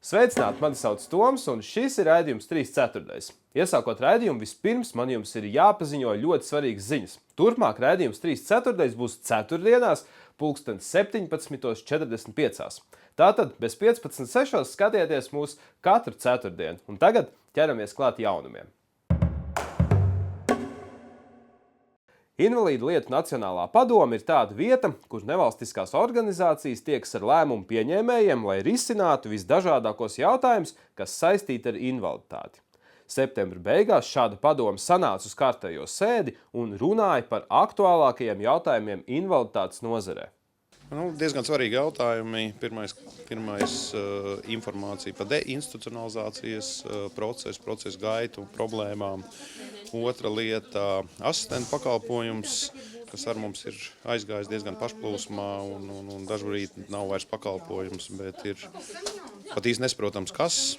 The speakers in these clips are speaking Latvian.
Sveicināti, mani sauc Toms, un šis ir raidījums 3/4. Iesākot raidījumu, vispirms man jums ir jāpaziņo ļoti svarīgas ziņas. Turpmāk raidījums 3/4 būs ceturtdienās, 17:45. Tātad bez 15:06 skatieties mūs katru ceturtdienu, un tagad ķeramies klāt jaunumiem. Invalīdu lietu Nacionālā padome ir tāda vieta, kur nevalstiskās organizācijas tiekas ar lēmumu pieņēmējiem, lai risinātu visdažādākos jautājumus, kas saistīti ar invaliditāti. Septembra beigās šāda padome sanāca uz kārtējo sēdi un runāja par aktuālākajiem jautājumiem invaliditātes nozarē. Diezgan svarīgi jautājumi. Pirmais informācija par deinstitucionalizācijas procesu gaitu, problēmām. Otra lieta - asistentu pakalpojums, kas ar mums ir aizgājis diezgan pašplūsmā un dažbrīd nav vairs pakalpojums, bet ir pat īsti nesaprotams, kas.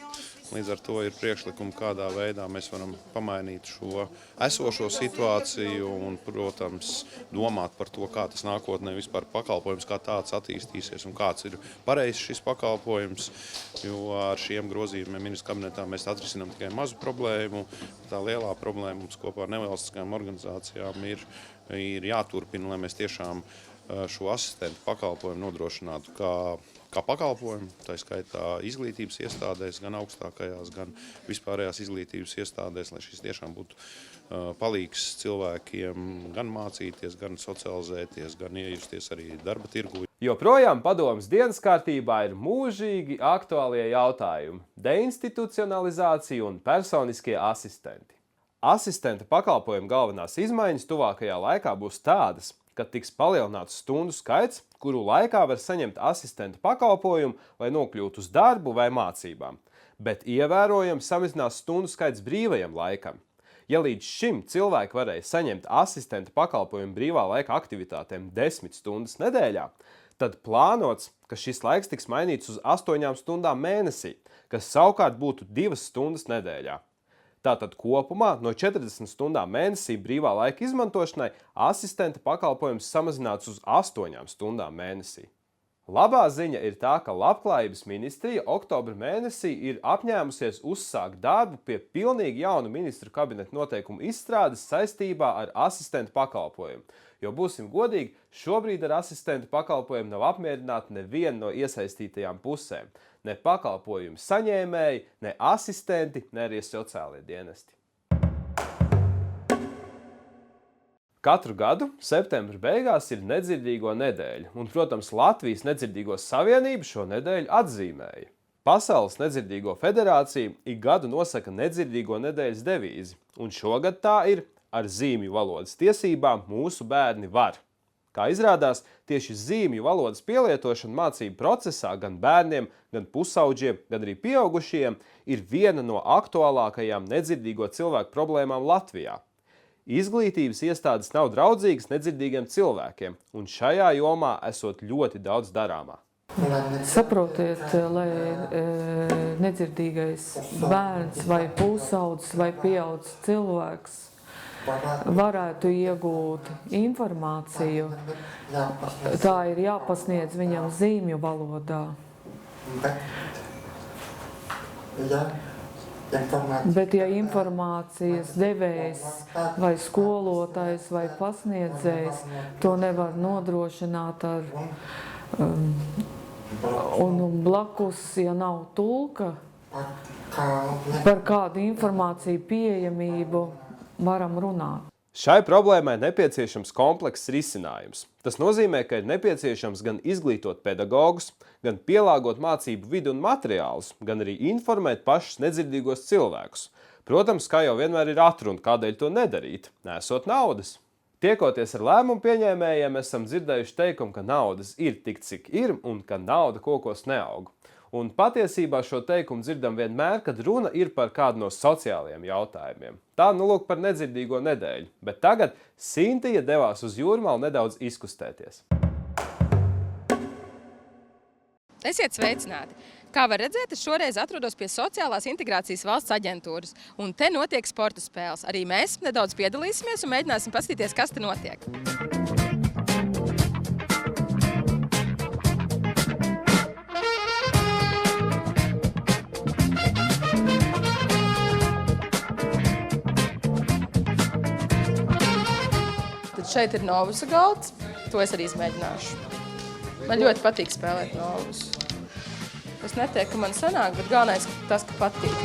Līdz ar to ir priekšlikumi, kādā veidā mēs varam pamainīt šo esošo situāciju un, protams, domāt par to, kā tas nākotnē vispār pakalpojums kā tāds attīstīsies un kāds ir pareizs šis pakalpojums, jo ar šiem grozījumiem ministru kabinetā mēs atrisinām tikai mazu problēmu. Tā lielā problēma mums kopā ar nevalstiskajām organizācijām ir jāturpina, lai mēs tiešām šo asistentu pakalpojumu nodrošinātu kā pakalpojumu, tā skaitā izglītības iestādēs, gan augstākajās, gan vispārējās izglītības iestādēs, lai šis tiešām būtu palīgs cilvēkiem gan mācīties, gan socializēties, gan iejusties arī darba tirgū. Joprojām padomes dienas kārtībā ir mūžīgi aktuālie jautājumi – deinstitucionalizācija un personiskie asistenti. Asistenta pakalpojumu galvenās izmaiņas tuvākajā laikā būs tādas, ka tiks palielināts stundu skaits, kuru laikā var saņemt asistenta pakalpojumu, lai nokļūtu uz darbu vai mācībām, bet ievērojami samazinās stundu skaits brīvajam laikam. Ja līdz šim cilvēki varēja saņemt asistenta pakalpojumu brīvā laika aktivitātēm 10 stundas nedēļā, tad plānots, ka šis laiks tiks mainīts uz 8 stundām mēnesī, kas savukārt būtu 2 stundas nedēļā. Tātad kopumā no 40 stundām mēnesī brīvā laika izmantošanai asistenta pakalpojums samazināts uz 8 stundām mēnesī. Labā ziņa ir tā, ka Labklājības ministrija oktobra mēnesī ir apņēmusies uzsākt darbu pie pilnīgi jaunu ministru kabineta noteikumu izstrādes saistībā ar asistentu pakalpojumu. Jo būsim godīgi, šobrīd ar asistentu pakalpojumu nav apmierināta neviena no iesaistītajām pusēm. Ne pakalpojumu saņēmēji, ne asistenti, ne arī sociālie dienesti. Katru gadu septembra beigās ir nedzirdīgo nedēļa, un, protams, Latvijas nedzirdīgo savienība šo nedēļu atzīmēja. Pasaules nedzirdīgo federācija ik gadu nosaka nedzirdīgo nedēļas devīzi, un šogad tā ir ar zīmju valodas tiesībām mūsu bērni var. Kā izrādās, tieši zīmju valodas pielietošana mācību procesā gan bērniem, gan pusauģiem, gan arī pieaugušajiem ir viena no aktuālākajām nedzirdīgo cilvēku problēmām Latvijā. Izglītības iestādes nav draudzīgas nedzirdīgiem cilvēkiem, un šajā jomā esot ļoti daudz darāmā. Saprotiet, lai nedzirdīgais bērns vai pusaudzis vai pieaudzis cilvēks varētu iegūt informāciju, tā ir jāpasniedz viņam zīmju valodā. Bet ja informācijas devējs vai skolotājs vai pasniedzējs to nevar nodrošināt un blakus, ja nav tulka, par kādu informāciju pieejamību varam runāt. Šai problēmai nepieciešams komplekss risinājums. Tas nozīmē, ka ir nepieciešams gan izglītot pedagogus, gan pielāgot mācību vidu un materiālus, gan arī informēt pašus nedzirdīgos cilvēkus. Protams, kā jau vienmēr ir atruna, kādēļ to nedarīt, nesot naudas. Tiekoties ar lēmumu pieņēmējiem, esam dzirdējuši teikumu, ka naudas ir tik, cik ir, un ka nauda kokos neaug. Un patiesībā šo teikumu dzirdam vienmēr, kad runa ir par kādu no sociālajiem jautājumiem. Tā lūk par nedzirdīgo nedēļu, bet tagad Sintija devās uz Jūrmalu nedaudz izkustēties. Esiet sveicināti! Kā var redzēt, es šoreiz atrodos pie Sociālās integrācijas valsts aģentūras, un te notiek sporta spēles. Arī mēs nedaudz piedalīsimies un mēģināsim paskatīties, kas te notiek. Šeit ir Novus galds, to es arī izmēģināšu. Man ļoti patīk spēlēt Novus. Es neteiktu, ka man sanāk, bet galvenais tas, ka patīk.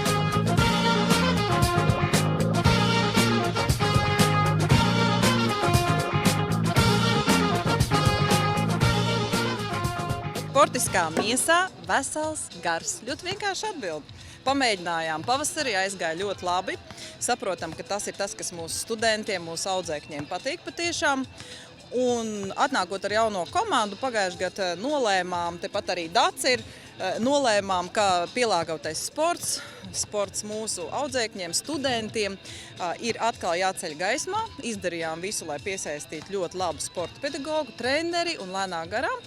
Sportiskā miesā vesels gars. Ļoti vienkārši atbild. Pamēģinājām pavasarī, aizgāja ļoti labi. Saprotam, ka tas ir tas, kas mūsu studentiem, mūsu audzēkņiem patīk patiešām. Un atnākot ar jauno komandu, pagājušajā gadā nolēmām, tepat arī Dats ir, nolēmām, ka pielāgotais sports mūsu audzēkņiem, studentiem ir atkal jāceļ gaismā. Izdarījām visu, lai piesaistītu ļoti labu sporta pedagogu, treneri un lēnā garām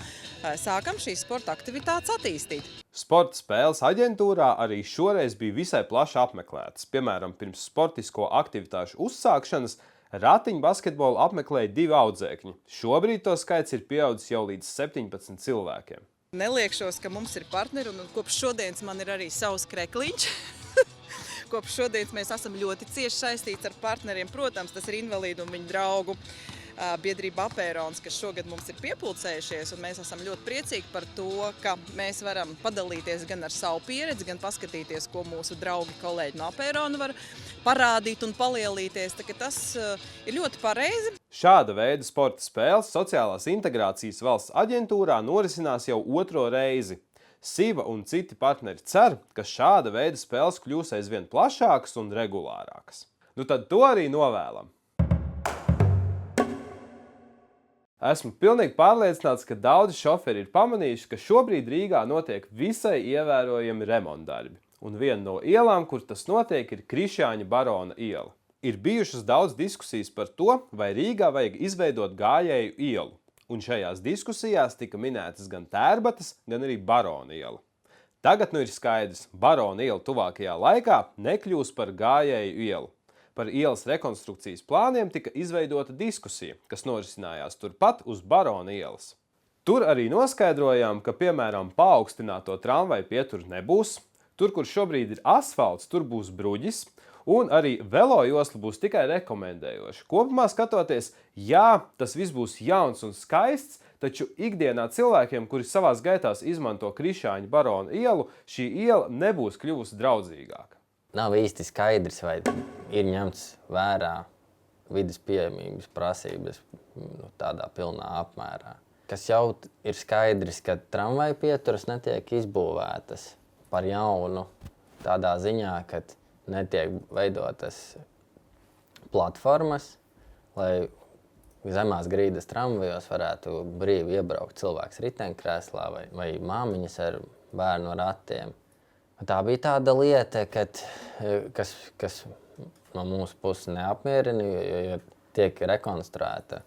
sākam šīs sporta aktivitātes attīstīt. Sporta spēles aģentūrā arī šoreiz bija visai plaši apmeklētas. Piemēram, pirms sportisko aktivitāšu uzsākšanas ratiņu basketbolu apmeklēja 2 audzēkņi. Šobrīd to skaits ir pieaudzis jau līdz 17 cilvēkiem. Neliekšos, ka mums ir partneri, un kopš šodienas man ir arī savs krekliņš. Kopš šodienas mēs esam ļoti cieši saistīti ar partneriem. Protams, tas ir invalīdu un viņu draugu biedrība Apērons, kas šogad mums ir piepulcējušies, un mēs esam ļoti priecīgi par to, ka mēs varam padalīties gan ar savu pieredzi, gan paskatīties, ko mūsu draugi, kolēģi no Apērona var parādīt un palielīties. Tā, tas ir ļoti pareizi. Šāda veida sporta spēles Sociālās integrācijas valsts aģentūrā norisinās jau 2. reizi. SIVA un citi partneri cer, ka šāda veida spēles kļūs aizvien plašākas un regulārākas. Nu tad to arī novēlam. Esmu pilnīgi pārliecināts, ka daudzi šoferi ir pamanījuši, ka šobrīd Rīgā notiek visai ievērojami remontdarbi. Un viena no ielām, kur tas notiek, ir Krišjāņa Barona iela. Ir bijušas daudz diskusijas par to, vai Rīgā vajag izveidot gājēju ielu. Un šajās diskusijās tika minētas gan Tērbatas, gan arī Barona iela. Tagad nu ir skaidrs, Barona iela tuvākajā laikā nekļūs par gājēju ielu. Par ielas rekonstrukcijas plāniem tika izveidota diskusija, kas norisinājās turpat uz Barona ielas. Tur arī noskaidrojām, ka, piemēram, paaugstināto tramvaju pieturu nebūs, tur, kur šobrīd ir asfalts, tur būs bruģis, un arī velo josla būs tikai rekomendējoša. Kopumā skatoties, jā, tas viss būs jauns un skaists, taču ikdienā cilvēkiem, kuri savās gaitās izmanto Krišjāņa Barona ielu, šī iela nebūs kļuvusi draudzīgāka. Nav īsti skaidrs, vai ir ņemts vērā vides pieejamības prasības tādā pilnā apmērā. Kas jau ir skaidrs, ka tramvaju pieturas netiek izbūvētas par jaunu tādā ziņā, ka netiek veidotas platformas, lai zemās grīdas tramvajos varētu brīvi iebraukt cilvēks riteņkrēslā vai māmiņas ar bērnu ratiem. Tā bija tāda lieta, kas no mūsu puses neapmierina, jo tiek rekonstruēta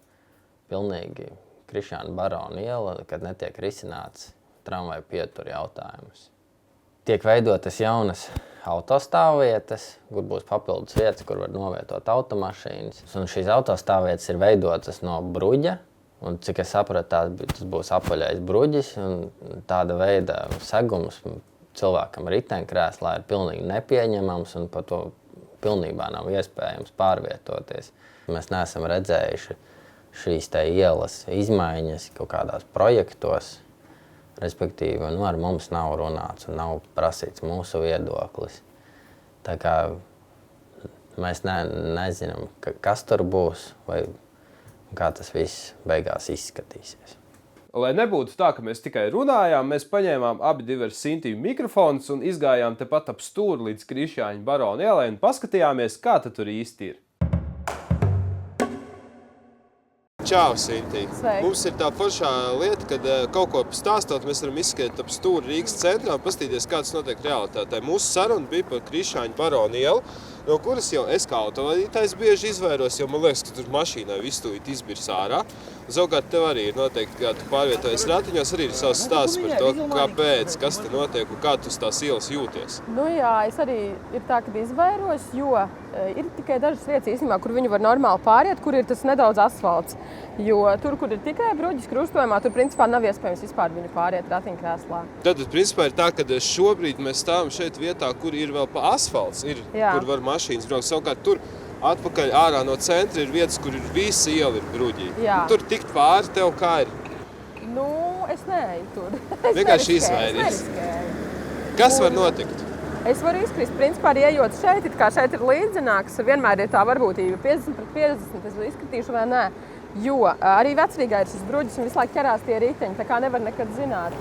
pilnīgi Krišjāņa Barona iela, kad netiek risināts tramvaju pieturu jautājums. Tiek veidotas jaunas autostāvvietas, kur būs papildus vietas, kur var novietot automašīnas. Un šīs autostāvvietas ir veidotas no bruģa, un cik es sapratu, tas būs apaļais bruģis, un tāda veida segums cilvēkam riteņkrēslā ir pilnīgi nepieņemams, un par to pilnībā nav iespējams pārvietoties. Mēs neesam redzējuši šīs te ielas izmaiņas kaut kādās projektos, respektīvi, ar mums nav runāts un nav prasīts mūsu viedoklis. Tā kā mēs nezinām, kas tur būs vai kā tas viss beigās izskatīsies. Lai nebūtu tā, ka mēs tikai runājām, mēs paņēmām abi divi Sintiju mikrofonus un izgājām tepat ap stūri līdz Krišjāņa Barona ielai un paskatījāmies, kā tur īsti ir. Čau, Sintī! Sveiki. Mums ir tā foršā lieta, kad kaut ko stāstot, mēs varam izskatīt ap stūri Rīgas centrā un paskatīties, kā tas notiek realitātē. Mūsu saruna bija par Krišjāņa Barona ielu, no kuras jau es kā autovadītājs bieži izvairos, jo man liekas, ka tur mašīnai visu tūlīt izbirs ārā. Savukārt tev arī ir noteikti, kā tu pārvietojies ratiņos, arī ir savs stāsts par to, kāpēc, kas te notiek un kā tu uz tās ielas jūties. Nu jā, es arī ir tā, kad izvairos, jo ir tikai dažas vietas īstenībā, kur viņi var normāli pāriet, kur ir tas nedaudz asfalts. Jo tur, kur ir tikai bruģis krustojumā, tur principā nav iespējams vispār viņu pāriet ratiņkrēslā. Tad principā ir tā, ka šobrīd mēs stāvam šeit vietā, kur ir vēl pa asfalts, kur var mašīnas braukt. Savukārt tur atpakaļ ārā no centra ir vietas, kur ir visa iela ir bruģī. Jā. Tur tikt pāri tev kā ir. Nu, es neeju tur. Vienkārši Es izvairies. neriskēju. Kas var notikt? Es varu izkrist, principā, arī ejot šeit, it kā šeit ir līdzenāks, vienmēr ir tā varbūtība 50/50, es izkritīšu vai nē. Jo arī vecrīgā ir šis bruģis un visu laiku ķerās tie riteņi, tā kā nevar nekad zināt.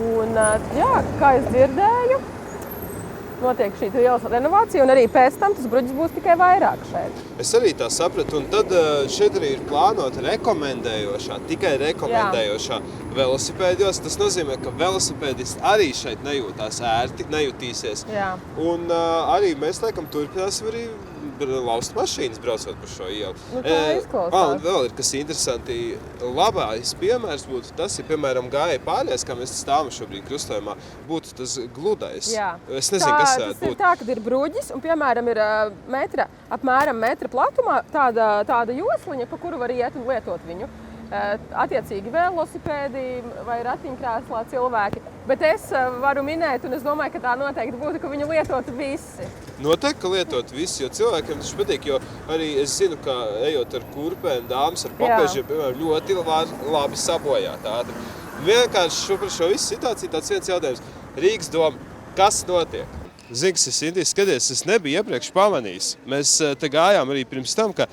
Un, jā, kā es dzirdēju, notiek šī ielas renovācija, un arī pēc tam tas bruģis būs tikai vairāk šeit. Es arī tā sapratu, un tad šeit arī ir plānota rekomendējošā, tikai rekomendējošā velosipēdos. Tas nozīmē, ka velosipēdisti arī šeit nejūtās ērti, nejutīsies. Jā. Un arī mēs laikam turpināsim arī laust mašīnas braucot par šo ielu. Nu, tā izklausās. Un vēl ir kas interesanti. Labais piemērs būtu tas, ja, piemēram, gāja pārējais, kā mēs stāvam šobrīd krustojumā, būtu tas gludais. Jā. Es nezinu, kas tas būt. ir tā, kad ir bruģis, un, piemēram, ir apmēram metra platumā tāda josliņa, pa kuru var iet un lietot viņu. Attiecīgi velosipēdi vai ratiņkrēslā cilvēki. Bet es varu minēt, un es domāju, ka tā noteikti būtu, ka viņu lietotu visi. Noteikti, ka lietot visi, jo cilvēkiem tas patīk, jo arī es zinu, ka ejot ar kurpēm, dāmas ar papežiem, piemēram, ļoti labi sabojāt ātri. Vienkārši par šo visu situāciju tāds viens jautājums. Rīgas doma, kas notiek? Zini, kas es Indijas skaties, es nebiju iepriekš pamanījis. Mēs te gājām arī pirms tam, ka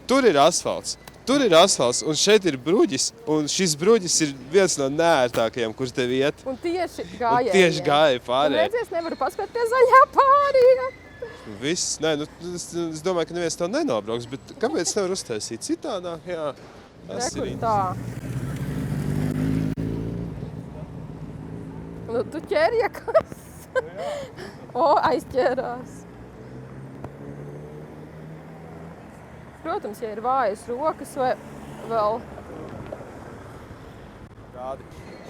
tur ir asfalts. Tur ir asfalts, un šeit ir bruģis, un šis bruģis ir viens no neērtākajiem, kur tev iet. Un tieši gāja pārējie. Redzies, nevaru paspēt pie zaļā pārējā. Viss, nē, nu, es domāju, ka neviens to nenobrauks, bet kāpēc nevar uztaisīt citādāk? Jā, tas ir tā. Nu, tu ķerjakas. Aizķērās. Protams, ja ir vājas rokas vai vēl.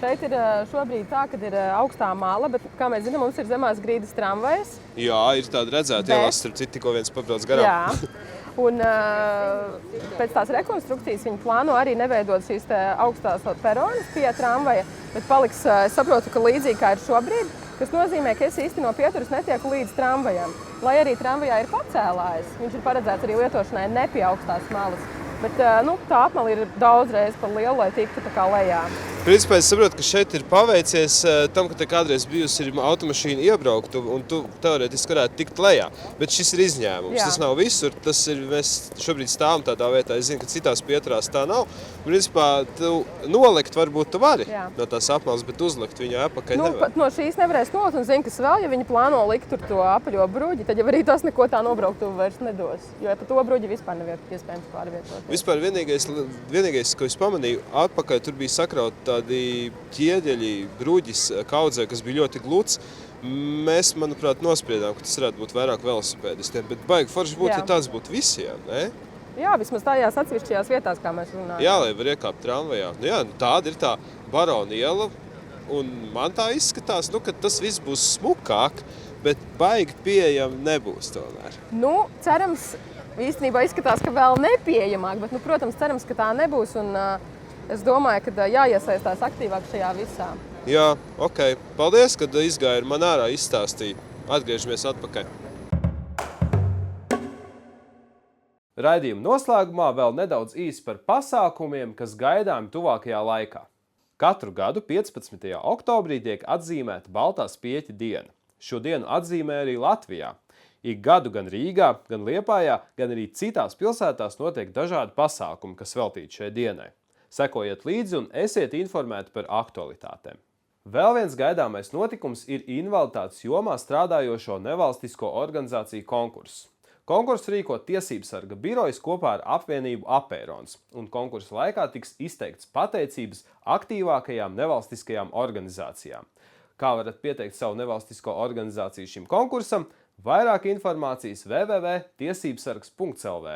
Šeit ir šobrīd tā, kad ir augstā mala, bet, kā mēs zinām, mums ir zemās grīdas tramvajas. Jā, ir tāda redzēta ielās, starp citu, tikko viens pabrauc garām. Jā. Un pēc tās rekonstrukcijas viņi plāno arī neveidot šīs augstās peronas pie tramvaja, bet paliks, es saprotu, ka līdzīgi kā ir šobrīd, kas nozīmē, ka es īsti no pieturas netieku līdz tramvajam. Lai arī tramvajā ir pacēlājs, viņš ir paredzēts arī lietošanai ne pie augstās malas. Bet tā apmali ir daudz reizes par lielu, lai tiktu tā kā lejā. Principā es saprotu, ka šeit ir paveicies tam, ka te kādreiz bijusi automašīna iebrauktu un tu teorētiski varētu tikt lejā. Bet šis ir izņēmums. Jā. Tas nav visur. Tas ir, mēs šobrīd stāvam tādā vietā. Es zinu, ka citās pieturās tā nav. Principā tu nolikt varbūt tu vari no tās apmales, bet uzlikt viņu apakaļ nevar. Pat no šīs nevarēs nolikt un zinu, kas vēl, ja viņi plāno likt tur to apaļo bruģi, tad jau arī tas neko tā nobrauktuvu vairs nedos. Jo pa to bruģi vispār nevar iespējams pārvietot. Vispār vienīgais, ko es pamanīju, atpakaļ tur bija sakraut tādi ķieģeļi, bruģis kaudzē, kas bija ļoti gluds. Mēs, manuprāt, nospriedām, ka tas varētu būt vairāk velosipēdistiem, bet baigi forši būtu, ja tāds būtu visiem, ne? Jā, vismaz tajās atsevišķajās vietās, kā mēs runājam. Jā, lai var iekāpt tramvajā. Nu jā, tāda ir tā Barona iela, un man tā izskatās, ka tas viss būs smukāk, bet baigi pieejami nebūs tomēr. Nu, cerams, īstenībā izskatās, ka vēl nepieejamāk, bet, protams, cerams, ka tā nebūs, un es domāju, ka jāiesaistās aktīvāk šajā visā. Jā, ok. Paldies, kad izgāja man ārā izstāstīja. Atgriežamies atpakaļ. Raidījuma noslēgumā vēl nedaudz īsi par pasākumiem, kas gaidāmi tuvākajā laikā. Katru gadu 15. oktobrī tiek atzīmēta Baltā spieķa diena. Šo dienu atzīmē arī Latvijā. Ik gadu gan Rīgā, gan Liepājā, gan arī citās pilsētās notiek dažādi pasākumi, kas veltīti šai dienai. Sekojiet līdzi un esiet informēti par aktualitātēm. Vēl viens gaidāmais notikums ir invaliditātes jomā strādājošo nevalstisko organizāciju konkurss. Konkursu rīko Tiesībsarga birojas kopā ar apvienību Apērons, un konkursa laikā tiks izteikts pateicības aktīvākajām nevalstiskajām organizācijām. Kā varat pieteikt savu nevalstisko organizāciju šim konkursam? Vairāk informācijas www.tiesībsargs.lv.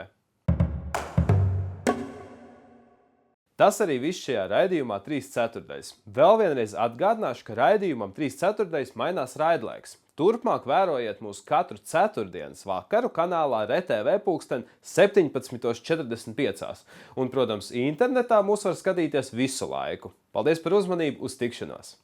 Tas arī viss šajā raidījumā 3/4. Vēl vienreiz atgādināšu, ka raidījumam 3/4 mainās raidlaiks. Turpmāk vērojiet mūs katru ceturtdienas vakaru kanālā RTV pulksten 17:45. Un, protams, internetā mūs var skatīties visu laiku. Paldies par uzmanību, uz tikšanos!